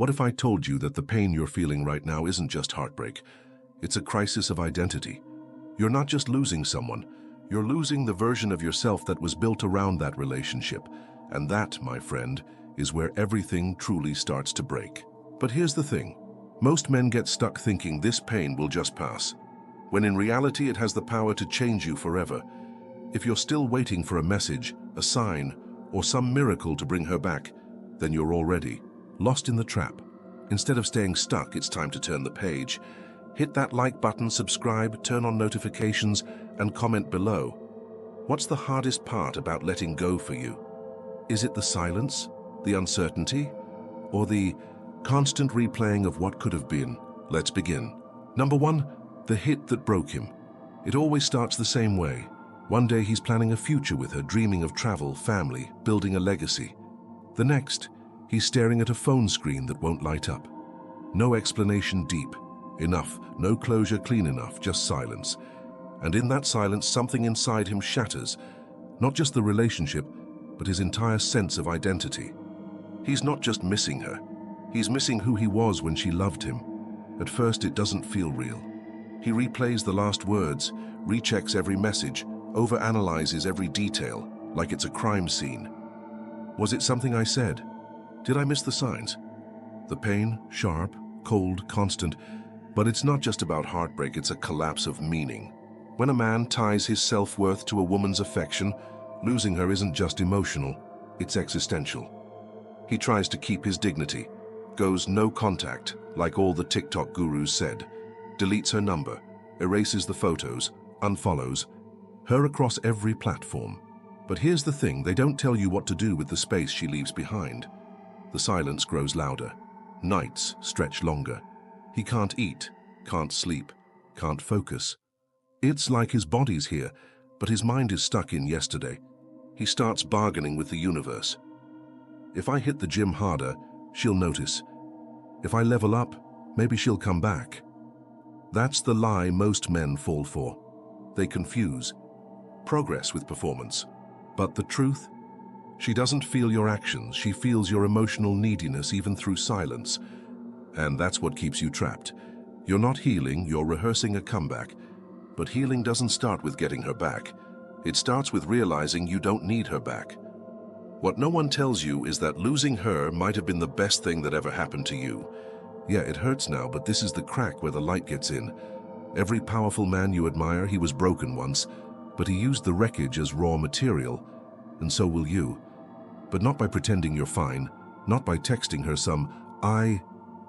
What if I told you that the pain you're feeling right now isn't just heartbreak? It's a crisis of identity. You're not just losing someone, you're losing the version of yourself that was built around that relationship. And that, my friend, is where everything truly starts to break. But here's the thing. Most men get stuck thinking this pain will just pass, when in reality it has the power to change you forever. If you're still waiting for a message, a sign, or some miracle to bring her back, then you're already lost in the trap. Instead of staying stuck, it's time to turn the page. Hit that like button, subscribe, turn on notifications, and comment below. What's the hardest part about letting go for you? Is it the silence, the uncertainty, or the constant replaying of what could have been? Let's begin. Number 1, the hit that broke him. It always starts the same way. One day he's planning a future with her, dreaming of travel, family, building a legacy. The next, he's staring at a phone screen that won't light up. No explanation deep enough, no closure clean enough, just silence. And in that silence, something inside him shatters. Not just the relationship, but his entire sense of identity. He's not just missing her. He's missing who he was when she loved him. At first, it doesn't feel real. He replays the last words, rechecks every message, overanalyzes every detail, like it's a crime scene. Was it something I said? Did I miss the signs? The pain, sharp, cold, constant, but it's not just about heartbreak, it's a collapse of meaning. When a man ties his self-worth to a woman's affection, losing her isn't just emotional, it's existential. He tries to keep his dignity, goes no contact, like all the TikTok gurus said, deletes her number, erases the photos, unfollows her across every platform. But here's the thing, they don't tell you what to do with the space she leaves behind. The silence grows louder. Nights stretch longer. He can't eat, can't sleep, can't focus. It's like his body's here, but his mind is stuck in yesterday. He starts bargaining with the universe. If I hit the gym harder, she'll notice. If I level up, maybe she'll come back. That's the lie most men fall for. They confuse progress with performance. But the truth? She doesn't feel your actions, she feels your emotional neediness even through silence. And that's what keeps you trapped. You're not healing, you're rehearsing a comeback. But healing doesn't start with getting her back. It starts with realizing you don't need her back. What no one tells you is that losing her might have been the best thing that ever happened to you. Yeah, it hurts now, but this is the crack where the light gets in. Every powerful man you admire, he was broken once, but he used the wreckage as raw material, and so will you. But not by pretending you're fine, not by texting her some, "I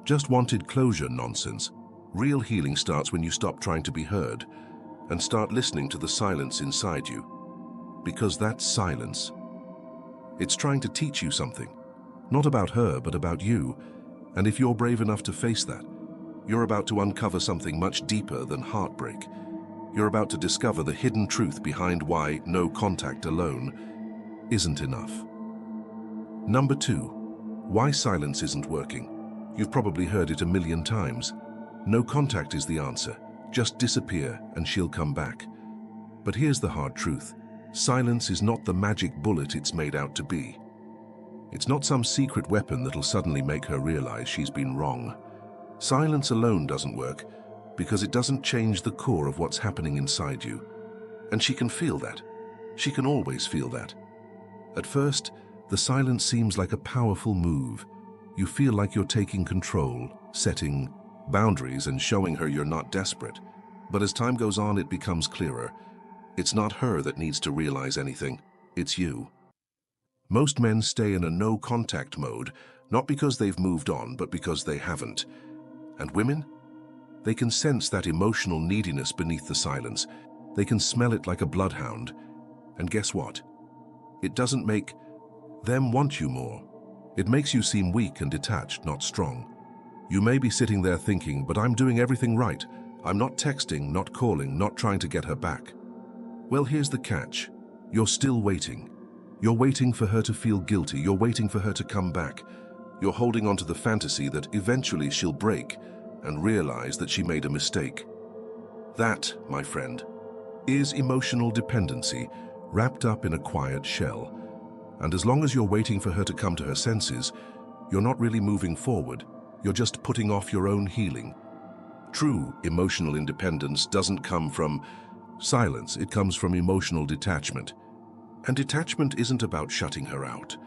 just wanted closure" nonsense. Real healing starts when you stop trying to be heard and start listening to the silence inside you. Because that silence, it's trying to teach you something. Not about her, but about you. And if you're brave enough to face that, you're about to uncover something much deeper than heartbreak. You're about to discover the hidden truth behind why no contact alone isn't enough. Number 2, why silence isn't working. You've probably heard it a million times. No contact is the answer. Just disappear and she'll come back. But here's the hard truth. Silence is not the magic bullet it's made out to be. It's not some secret weapon that'll suddenly make her realize she's been wrong. Silence alone doesn't work because it doesn't change the core of what's happening inside you. And she can feel that. She can always feel that. At first, the silence seems like a powerful move. You feel like you're taking control, setting boundaries and showing her you're not desperate. But as time goes on, it becomes clearer. It's not her that needs to realize anything. It's you. Most men stay in a no-contact mode, not because they've moved on, but because they haven't. And women? They can sense that emotional neediness beneath the silence. They can smell it like a bloodhound. And guess what? It doesn't make them want you more. It makes you seem weak and detached, not strong. You may be sitting there thinking, but I'm doing everything right. I'm not texting, not calling, not trying to get her back. Well, here's the catch. You're still waiting. You're waiting for her to feel guilty. You're waiting for her to come back. You're holding on to the fantasy that eventually she'll break and realize that she made a mistake. That, my friend, is emotional dependency wrapped up in a quiet shell. And as long as you're waiting for her to come to her senses, you're not really moving forward. You're just putting off your own healing. True emotional independence doesn't come from silence, it comes from emotional detachment. And detachment isn't about shutting her out.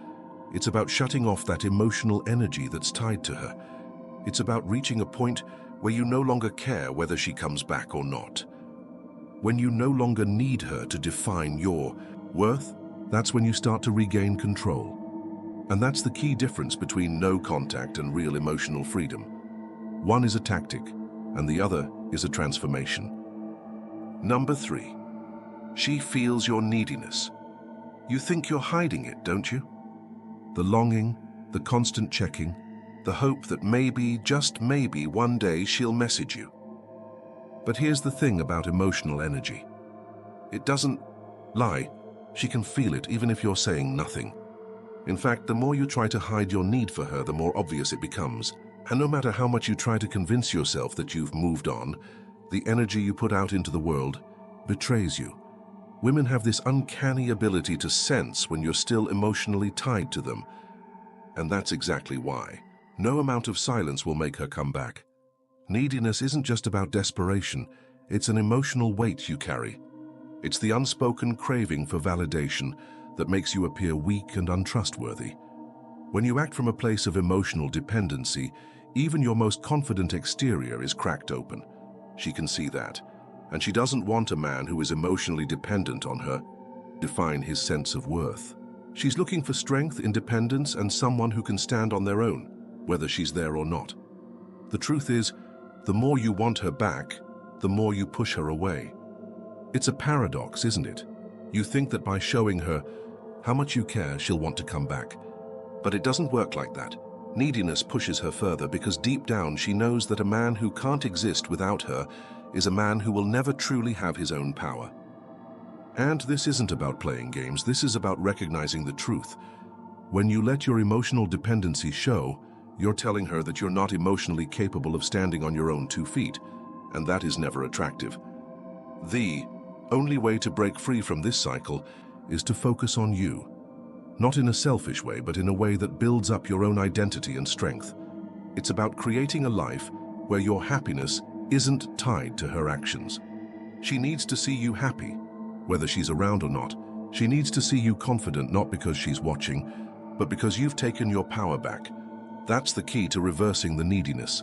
It's about shutting off that emotional energy that's tied to her. It's about reaching a point where you no longer care whether she comes back or not. When you no longer need her to define your worth, that's when you start to regain control. And that's the key difference between no contact and real emotional freedom. One is a tactic, and the other is a transformation. Number 3. She feels your neediness. You think you're hiding it, don't you? The longing, the constant checking, the hope that maybe, just maybe, one day she'll message you. But here's the thing about emotional energy. It doesn't lie. She can feel it even if you're saying nothing. In fact, the more you try to hide your need for her, the more obvious it becomes. And no matter how much you try to convince yourself that you've moved on, the energy you put out into the world betrays you. Women have this uncanny ability to sense when you're still emotionally tied to them. And that's exactly why. No amount of silence will make her come back. Neediness isn't just about desperation, it's an emotional weight you carry. It's the unspoken craving for validation that makes you appear weak and untrustworthy. When you act from a place of emotional dependency, even your most confident exterior is cracked open. She can see that, and she doesn't want a man who is emotionally dependent on her to define his sense of worth. She's looking for strength, independence, and someone who can stand on their own, whether she's there or not. The truth is, the more you want her back, the more you push her away. It's a paradox, isn't it? You think that by showing her how much you care, she'll want to come back. But it doesn't work like that. Neediness pushes her further because deep down she knows that a man who can't exist without her is a man who will never truly have his own power. And this isn't about playing games, this is about recognizing the truth. When you let your emotional dependency show, you're telling her that you're not emotionally capable of standing on your own 2 feet, and that is never attractive. The only way to break free from this cycle is to focus on you. Not in a selfish way, but in a way that builds up your own identity and strength. It's about creating a life where your happiness isn't tied to her actions. She needs to see you happy, whether she's around or not. She needs to see you confident, not because she's watching, but because you've taken your power back. That's the key to reversing the neediness.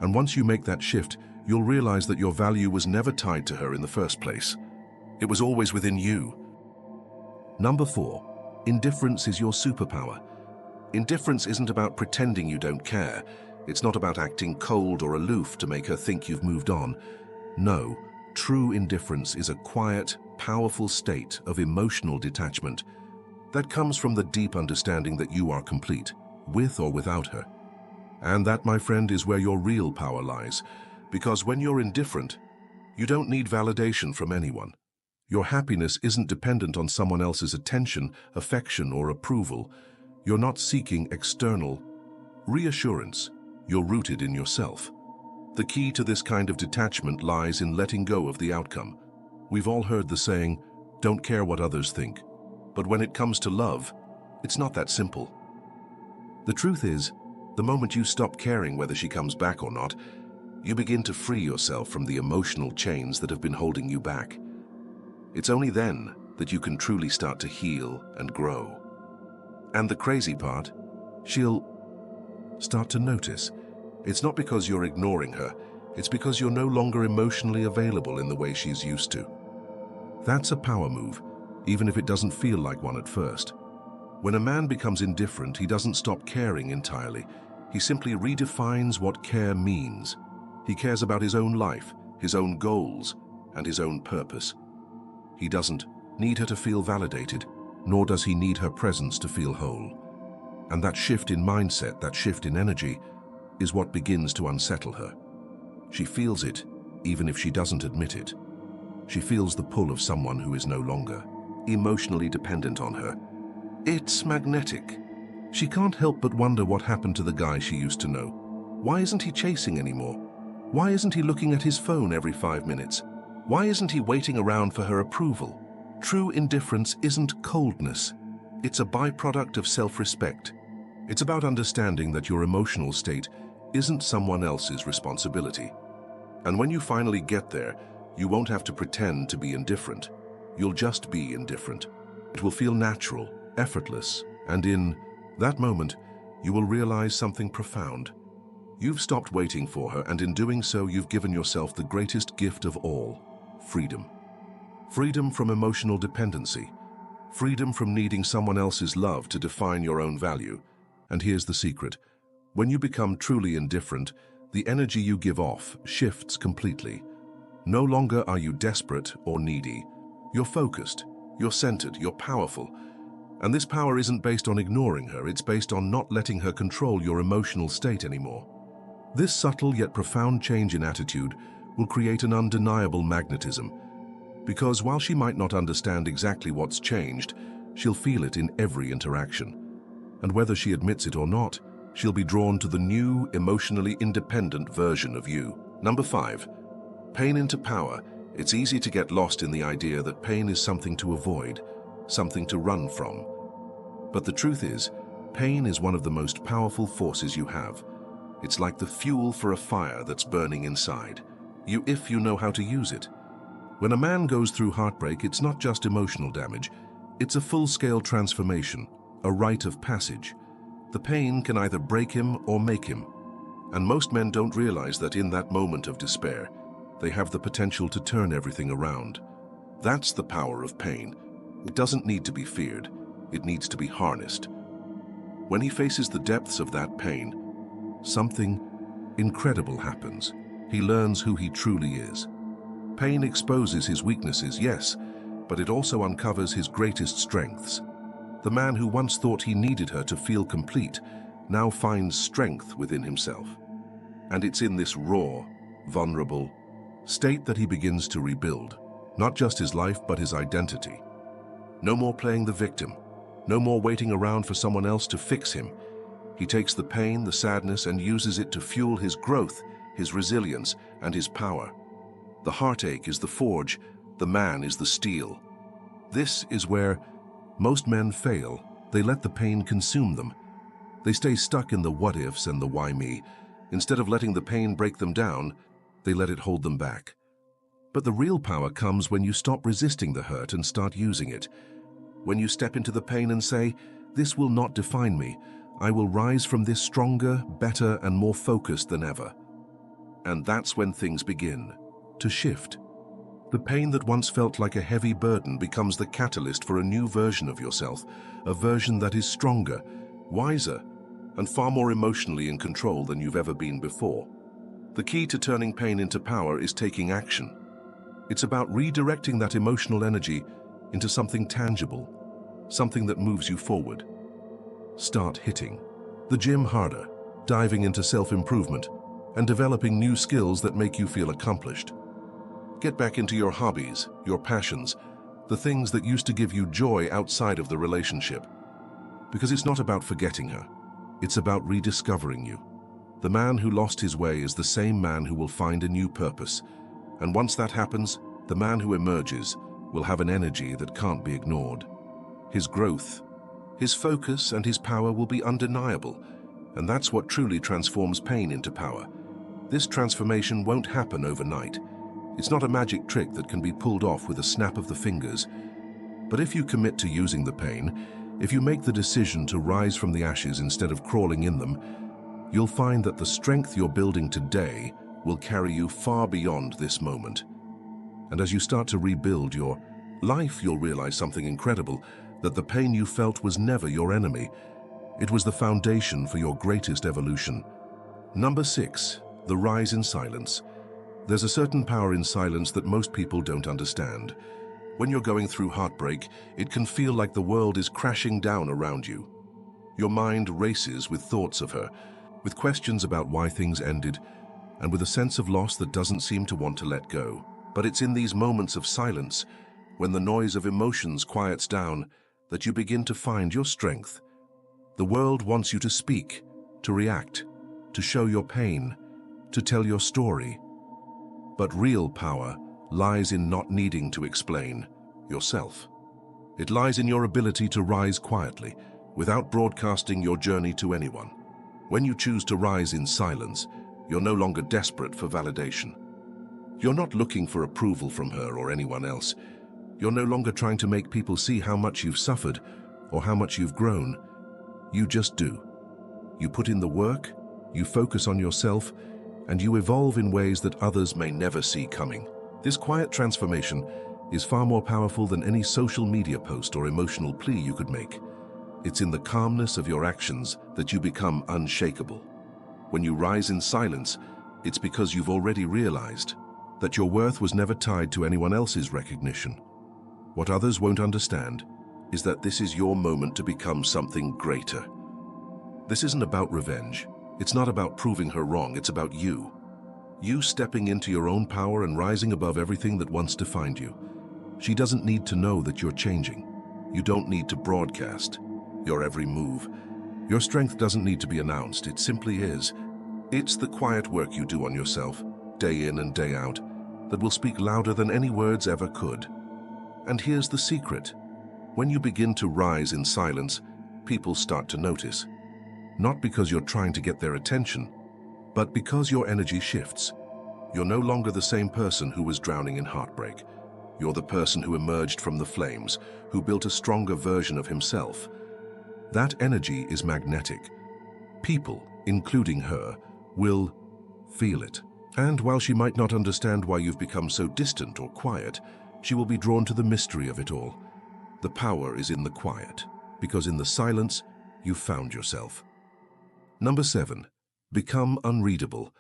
And once you make that shift, you'll realize that your value was never tied to her in the first place. It was always within you. Number 4, indifference is your superpower. Indifference isn't about pretending you don't care. It's not about acting cold or aloof to make her think you've moved on. No, true indifference is a quiet, powerful state of emotional detachment that comes from the deep understanding that you are complete, with or without her. And that, my friend, is where your real power lies. Because when you're indifferent, you don't need validation from anyone. Your happiness isn't dependent on someone else's attention, affection, or approval. You're not seeking external reassurance. You're rooted in yourself. The key to this kind of detachment lies in letting go of the outcome. We've all heard the saying, "Don't care what others think." But when it comes to love, it's not that simple. The truth is, the moment you stop caring whether she comes back or not, you begin to free yourself from the emotional chains that have been holding you back. It's only then that you can truly start to heal and grow. And the crazy part, she'll start to notice. It's not because you're ignoring her, it's because you're no longer emotionally available in the way she's used to. That's a power move, even if it doesn't feel like one at first. When a man becomes indifferent, he doesn't stop caring entirely. He simply redefines what care means. He cares about his own life, his own goals, and his own purpose. He doesn't need her to feel validated, nor does he need her presence to feel whole. And that shift in mindset, that shift in energy, is what begins to unsettle her. She feels it, even if she doesn't admit it. She feels the pull of someone who is no longer emotionally dependent on her. It's magnetic. She can't help but wonder what happened to the guy she used to know. Why isn't he chasing anymore? Why isn't he looking at his phone every 5 minutes? Why isn't he waiting around for her approval? True indifference isn't coldness. It's a byproduct of self-respect. It's about understanding that your emotional state isn't someone else's responsibility. And when you finally get there, you won't have to pretend to be indifferent. You'll just be indifferent. It will feel natural, effortless, and in that moment, you will realize something profound. You've stopped waiting for her, and in doing so, you've given yourself the greatest gift of all: freedom. Freedom from emotional dependency. Freedom from needing someone else's love to define your own value. And here's the secret. When you become truly indifferent, the energy you give off shifts completely. No longer are you desperate or needy. You're focused, you're centered, you're powerful. And this power isn't based on ignoring her, it's based on not letting her control your emotional state anymore. This subtle yet profound change in attitude will create an undeniable magnetism. Because while she might not understand exactly what's changed, she'll feel it in every interaction. And whether she admits it or not, she'll be drawn to the new, emotionally independent version of you. Number 5. Pain into power. It's easy to get lost in the idea that pain is something to avoid, something to run from. But the truth is, pain is one of the most powerful forces you have. It's like the fuel for a fire that's burning inside, if you know how to use it. When a man goes through heartbreak, it's not just emotional damage, it's a full-scale transformation, a rite of passage. The pain can either break him or make him. And most men don't realize that in that moment of despair, they have the potential to turn everything around. That's the power of pain. It doesn't need to be feared, it needs to be harnessed. When he faces the depths of that pain, something incredible happens. He learns who he truly is. Pain exposes his weaknesses, yes, but it also uncovers his greatest strengths. The man who once thought he needed her to feel complete now finds strength within himself. And it's in this raw, vulnerable state that he begins to rebuild, not just his life, but his identity. No more playing the victim, no more waiting around for someone else to fix him. He takes the pain, the sadness, and uses it to fuel his growth, his resilience, and his power. The heartache is the forge, the man is the steel. This is where most men fail. They let the pain consume them. They stay stuck in the what-ifs and the why me. Instead of letting the pain break them down, they let it hold them back. But the real power comes when you stop resisting the hurt and start using it. When you step into the pain and say, "This will not define me. I will rise from this stronger, better, and more focused than ever." And that's when things begin to shift. The pain that once felt like a heavy burden becomes the catalyst for a new version of yourself, a version that is stronger, wiser, and far more emotionally in control than you've ever been before. The key to turning pain into power is taking action. It's about redirecting that emotional energy into something tangible, something that moves you forward. Start hitting the gym harder, diving into self-improvement, and developing new skills that make you feel accomplished. Get back into your hobbies, your passions, the things that used to give you joy outside of the relationship. Because it's not about forgetting her, it's about rediscovering you. The man who lost his way is the same man who will find a new purpose. And once that happens, the man who emerges will have an energy that can't be ignored. His growth, his focus, and his power will be undeniable. And that's what truly transforms pain into power. This transformation won't happen overnight. It's not a magic trick that can be pulled off with a snap of the fingers. But if you commit to using the pain, if you make the decision to rise from the ashes instead of crawling in them, you'll find that the strength you're building today will carry you far beyond this moment. And as you start to rebuild your life, you'll realize something incredible, that the pain you felt was never your enemy. It was the foundation for your greatest evolution. Number 6, the rise in silence. There's a certain power in silence that most people don't understand. When you're going through heartbreak, it can feel like the world is crashing down around you. Your mind races with thoughts of her, with questions about why things ended, and with a sense of loss that doesn't seem to want to let go. But it's in these moments of silence, when the noise of emotions quiets down, that you begin to find your strength. The world wants you to speak, to react, to show your pain, to tell your story. But real power lies in not needing to explain yourself. It lies in your ability to rise quietly, without broadcasting your journey to anyone. When you choose to rise in silence, you're no longer desperate for validation. You're not looking for approval from her or anyone else. You're no longer trying to make people see how much you've suffered or how much you've grown. You just do. You put in the work, you focus on yourself, and you evolve in ways that others may never see coming. This quiet transformation is far more powerful than any social media post or emotional plea you could make. It's in the calmness of your actions that you become unshakable. When you rise in silence, it's because you've already realized that your worth was never tied to anyone else's recognition. What others won't understand is that this is your moment to become something greater. This isn't about revenge. It's not about proving her wrong. It's about you. You stepping into your own power and rising above everything that once defined you. She doesn't need to know that you're changing. You don't need to broadcast your every move. Your strength doesn't need to be announced. It simply is. It's the quiet work you do on yourself, day in and day out, that will speak louder than any words ever could. And here's the secret. When you begin to rise in silence, people start to notice. Not because you're trying to get their attention, but because your energy shifts. You're no longer the same person who was drowning in heartbreak. You're the person who emerged from the flames, who built a stronger version of himself. That energy is magnetic. People, including her, will feel it. And while she might not understand why you've become so distant or quiet, she will be drawn to the mystery of it all. The power is in the quiet, because in the silence, you've found yourself. Number 7, become unreadable.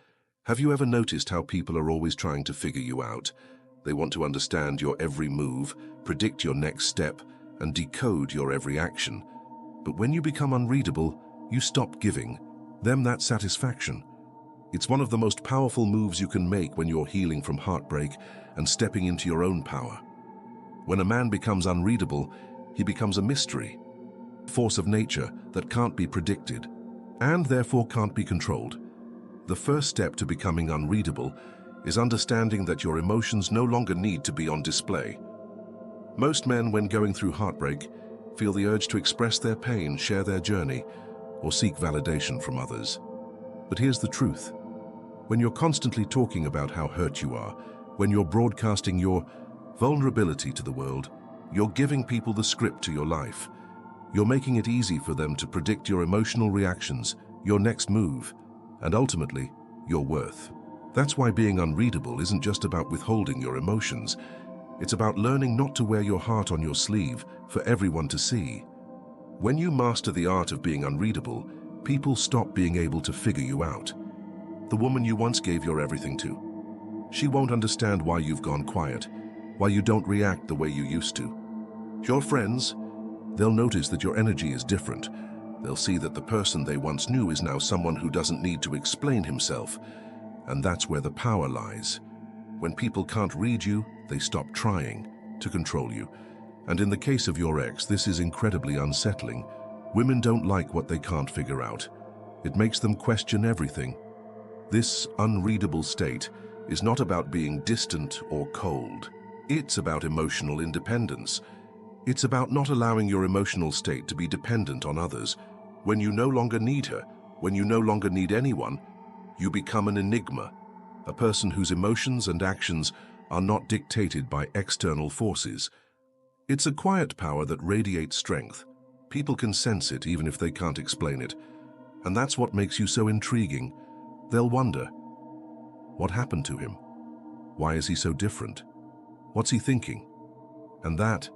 Have you ever noticed how people are always trying to figure you out? They want to understand your every move, predict your next step, and decode your every action. But when you become unreadable, you stop giving them that satisfaction. It's one of the most powerful moves you can make when you're healing from heartbreak and stepping into your own power. When a man becomes unreadable, he becomes a mystery, a force of nature that can't be predicted, and therefore can't be controlled. The first step to becoming unreadable is understanding that your emotions no longer need to be on display. Most men, when going through heartbreak, feel the urge to express their pain, share their journey, or seek validation from others. But here's the truth. When you're constantly talking about how hurt you are, when you're broadcasting your vulnerability to the world, you're giving people the script to your life. You're making it easy for them to predict your emotional reactions, your next move, and ultimately, your worth. That's why being unreadable isn't just about withholding your emotions. It's about learning not to wear your heart on your sleeve for everyone to see. When you master the art of being unreadable, people stop being able to figure you out. The woman you once gave your everything to, she won't understand why you've gone quiet, why you don't react the way you used to. Your friends, they'll notice that your energy is different. They'll see that the person they once knew is now someone who doesn't need to explain himself. And that's where the power lies. When people can't read you, they stop trying to control you. And in the case of your ex, this is incredibly unsettling. Women don't like what they can't figure out. It makes them question everything. This unreadable state is not about being distant or cold. It's about emotional independence. It's about not allowing your emotional state to be dependent on others. When you no longer need her, when you no longer need anyone, you become an enigma, a person whose emotions and actions are not dictated by external forces. It's a quiet power that radiates strength. People can sense it even if they can't explain it. And that's what makes you so intriguing. They'll wonder, what happened to him? Why is he so different? What's he thinking? And that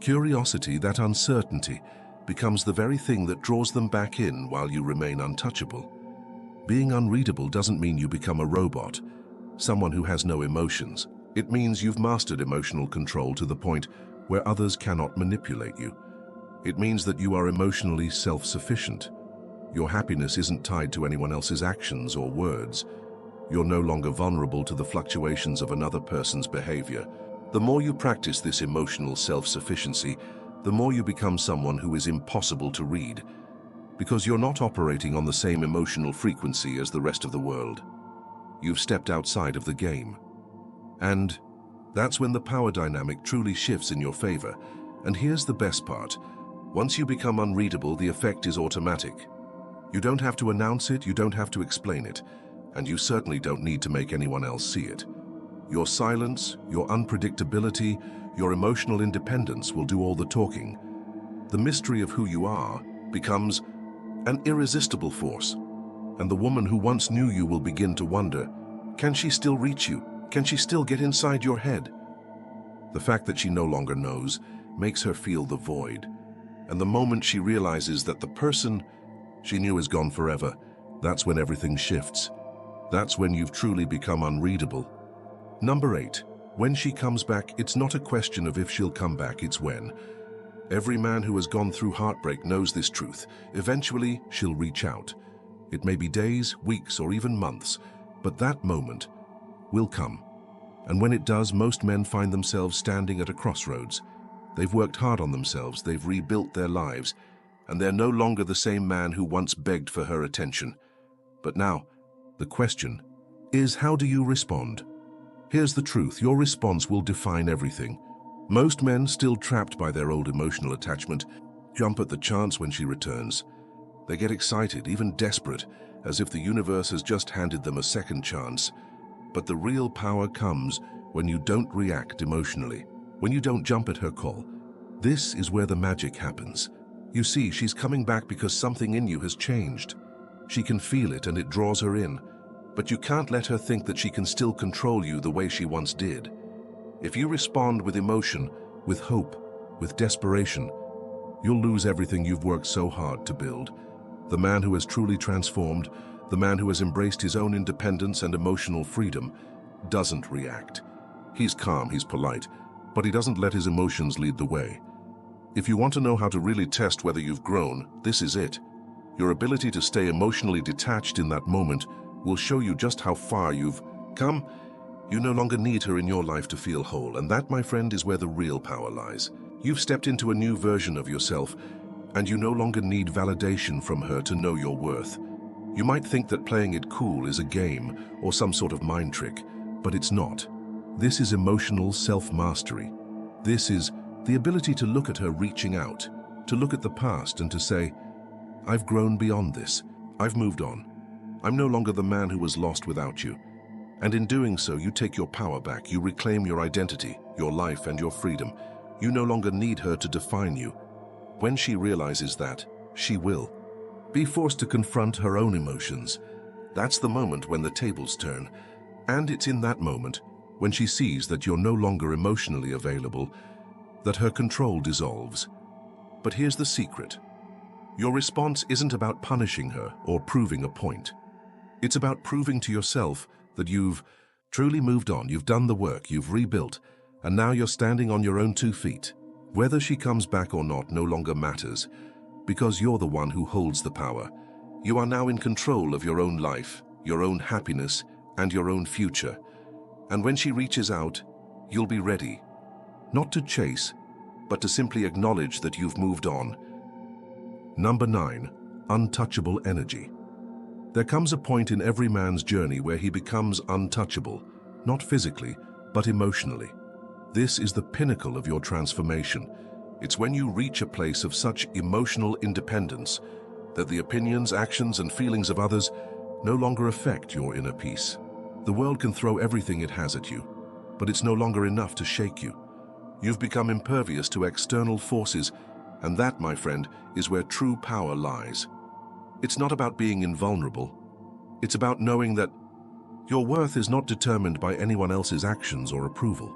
curiosity, that uncertainty, becomes the very thing that draws them back in while you remain untouchable. Being unreadable doesn't mean you become a robot, someone who has no emotions. It means you've mastered emotional control to the point where others cannot manipulate you. It means that you are emotionally self-sufficient. Your happiness isn't tied to anyone else's actions or words. You're no longer vulnerable to the fluctuations of another person's behavior. The more you practice this emotional self-sufficiency, the more you become someone who is impossible to read, because you're not operating on the same emotional frequency as the rest of the world. You've stepped outside of the game. And that's when the power dynamic truly shifts in your favor. And here's the best part. Once you become unreadable, the effect is automatic. You don't have to announce it, you don't have to explain it, and you certainly don't need to make anyone else see it. Your silence, your unpredictability, your emotional independence will do all the talking. The mystery of who you are becomes an irresistible force, and the woman who once knew you will begin to wonder, can she still reach you? Can she still get inside your head? The fact that she no longer knows makes her feel the void, and the moment she realizes that the person she knew is gone forever, that's when everything shifts. That's when you've truly become unreadable. Number 8. When she comes back, it's not a question of if she'll come back, it's when. Every man who has gone through heartbreak knows this truth. Eventually, she'll reach out. It may be days, weeks, or even months, but that moment will come. And when it does, most men find themselves standing at a crossroads. They've worked hard on themselves, they've rebuilt their lives, and they're no longer the same man who once begged for her attention. But now, the question is, how do you respond? Here's the truth, your response will define everything. Most men, still trapped by their old emotional attachment, jump at the chance when she returns. They get excited, even desperate, as if the universe has just handed them a second chance. But the real power comes when you don't react emotionally, when you don't jump at her call. This is where the magic happens. You see, she's coming back because something in you has changed. She can feel it and it draws her in. But you can't let her think that she can still control you the way she once did. If you respond with emotion, with hope, with desperation, you'll lose everything you've worked so hard to build. The man who has truly transformed, the man who has embraced his own independence and emotional freedom, doesn't react. He's calm, he's polite, but he doesn't let his emotions lead the way. If you want to know how to really test whether you've grown, this is it. Your ability to stay emotionally detached in that moment will show you just how far you've come. You no longer need her in your life to feel whole, and that, my friend, is where the real power lies. You've stepped into a new version of yourself, and you no longer need validation from her to know your worth. You might think that playing it cool is a game or some sort of mind trick, but it's not. This is emotional self-mastery. This is the ability to look at her reaching out, to look at the past and to say, I've grown beyond this. I've moved on. I'm no longer the man who was lost without you. And in doing so, you take your power back, you reclaim your identity, your life, and your freedom. You no longer need her to define you. When she realizes that, she will be forced to confront her own emotions. That's the moment when the tables turn. And it's in that moment, when she sees that you're no longer emotionally available, that her control dissolves. But here's the secret. Your response isn't about punishing her or proving a point. It's about proving to yourself that you've truly moved on, you've done the work, you've rebuilt, and now you're standing on your own 2 feet. Whether she comes back or not no longer matters, because you're the one who holds the power. You are now in control of your own life, your own happiness, and your own future. And when she reaches out, you'll be ready, not to chase, but to simply acknowledge that you've moved on. Number 9, untouchable energy. There comes a point in every man's journey where he becomes untouchable, not physically, but emotionally. This is the pinnacle of your transformation. It's when you reach a place of such emotional independence that the opinions, actions, and feelings of others no longer affect your inner peace. The world can throw everything it has at you, but it's no longer enough to shake you. You've become impervious to external forces, and that, my friend, is where true power lies. It's not about being invulnerable. It's about knowing that your worth is not determined by anyone else's actions or approval.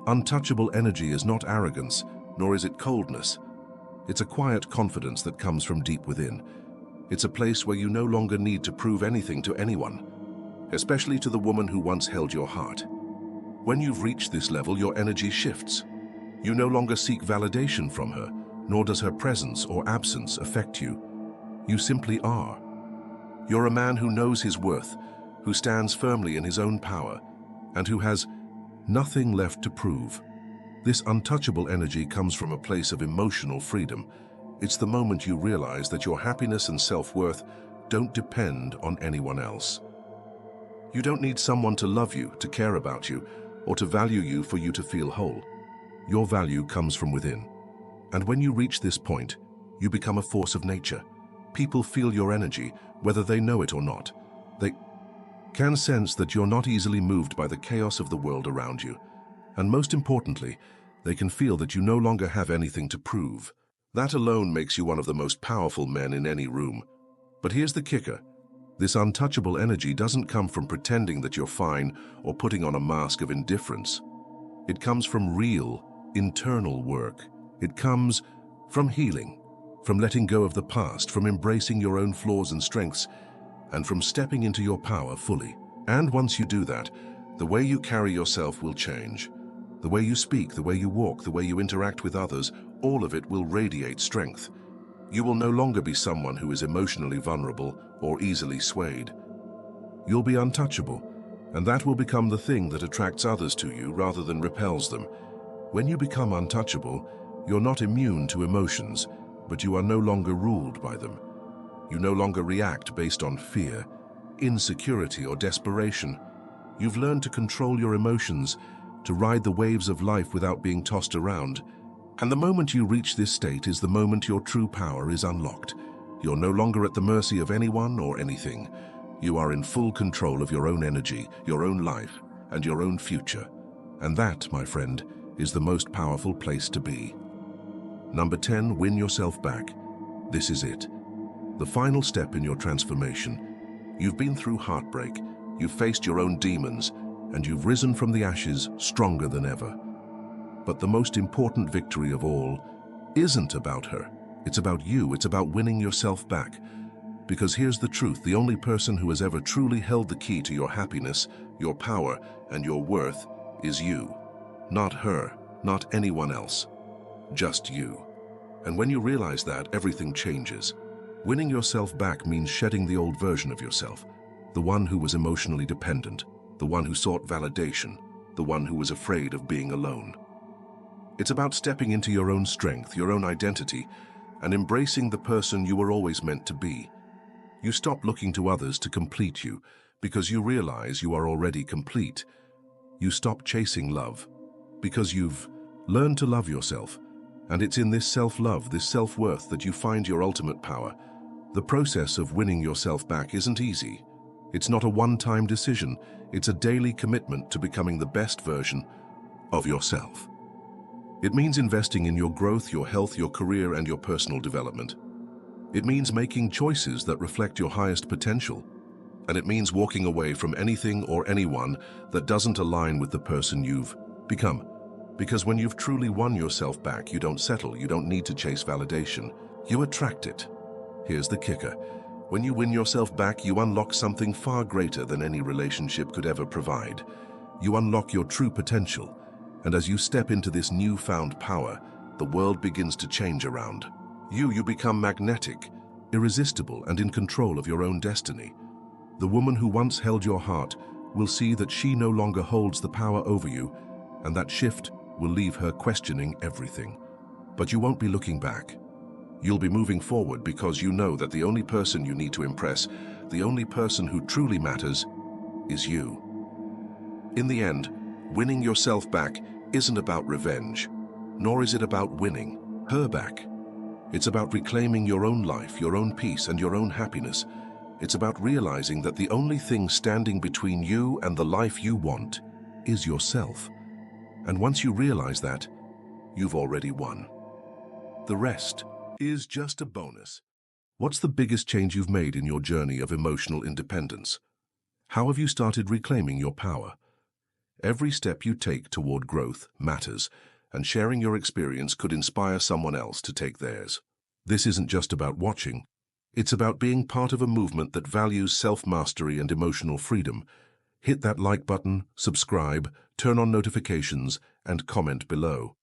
Untouchable energy is not arrogance, nor is it coldness. It's a quiet confidence that comes from deep within. It's a place where you no longer need to prove anything to anyone, especially to the woman who once held your heart. When you've reached this level, your energy shifts. You no longer seek validation from her, nor does her presence or absence affect you. You simply are. You're a man who knows his worth, who stands firmly in his own power, and who has nothing left to prove. This untouchable energy comes from a place of emotional freedom. It's the moment you realize that your happiness and self-worth don't depend on anyone else. You don't need someone to love you, to care about you, or to value you for you to feel whole. Your value comes from within. And when you reach this point, you become a force of nature, People feel your energy, whether they know it or not. They can sense that you're not easily moved by the chaos of the world around you. And most importantly, they can feel that you no longer have anything to prove. That alone makes you one of the most powerful men in any room. But here's the kicker. This untouchable energy doesn't come from pretending that you're fine or putting on a mask of indifference. It comes from real, internal work. It comes from healing, from letting go of the past, from embracing your own flaws and strengths, and from stepping into your power fully. And once you do that, the way you carry yourself will change. The way you speak, the way you walk, the way you interact with others, all of it will radiate strength. You will no longer be someone who is emotionally vulnerable or easily swayed. You'll be untouchable, and that will become the thing that attracts others to you rather than repels them. When you become untouchable, you're not immune to emotions, but you are no longer ruled by them. You no longer react based on fear, insecurity, or desperation. You've learned to control your emotions, to ride the waves of life without being tossed around. And the moment you reach this state is the moment your true power is unlocked. You're no longer at the mercy of anyone or anything. You are in full control of your own energy, your own life, and your own future. And that, my friend, is the most powerful place to be. Number 10, win yourself back. This is it. The final step in your transformation. You've been through heartbreak, you've faced your own demons, and you've risen from the ashes stronger than ever. But the most important victory of all isn't about her. It's about you. It's about winning yourself back. Because here's the truth, the only person who has ever truly held the key to your happiness, your power, and your worth is you. Not her, not anyone else. Just you. And when you realize that, everything changes. Winning yourself back means shedding the old version of yourself, the one who was emotionally dependent, the one who sought validation, the one who was afraid of being alone. It's about stepping into your own strength, your own identity, and embracing the person you were always meant to be. You stop looking to others to complete you because you realize you are already complete. You stop chasing love because you've learned to love yourself. And it's in this self-love, this self-worth, that you find your ultimate power. The process of winning yourself back isn't easy. It's not a one-time decision. It's a daily commitment to becoming the best version of yourself. It means investing in your growth, your health, your career, and your personal development. It means making choices that reflect your highest potential. And it means walking away from anything or anyone that doesn't align with the person you've become. Because when you've truly won yourself back, you don't settle, you don't need to chase validation. You attract it. Here's the kicker. When you win yourself back, you unlock something far greater than any relationship could ever provide. You unlock your true potential. And as you step into this newfound power, the world begins to change around. You become magnetic, irresistible, and in control of your own destiny. The woman who once held your heart will see that she no longer holds the power over you, and that shift will leave her questioning everything. But you won't be looking back. You'll be moving forward because you know that the only person you need to impress, the only person who truly matters, is you. In the end, winning yourself back isn't about revenge, nor is it about winning her back. It's about reclaiming your own life, your own peace, and your own happiness. It's about realizing that the only thing standing between you and the life you want is yourself. And once you realize that, you've already won. The rest is just a bonus. What's the biggest change you've made in your journey of emotional independence? How have you started reclaiming your power? Every step you take toward growth matters, and sharing your experience could inspire someone else to take theirs. This isn't just about watching. It's about being part of a movement that values self-mastery and emotional freedom. Hit that like button, subscribe, turn on notifications, and comment below.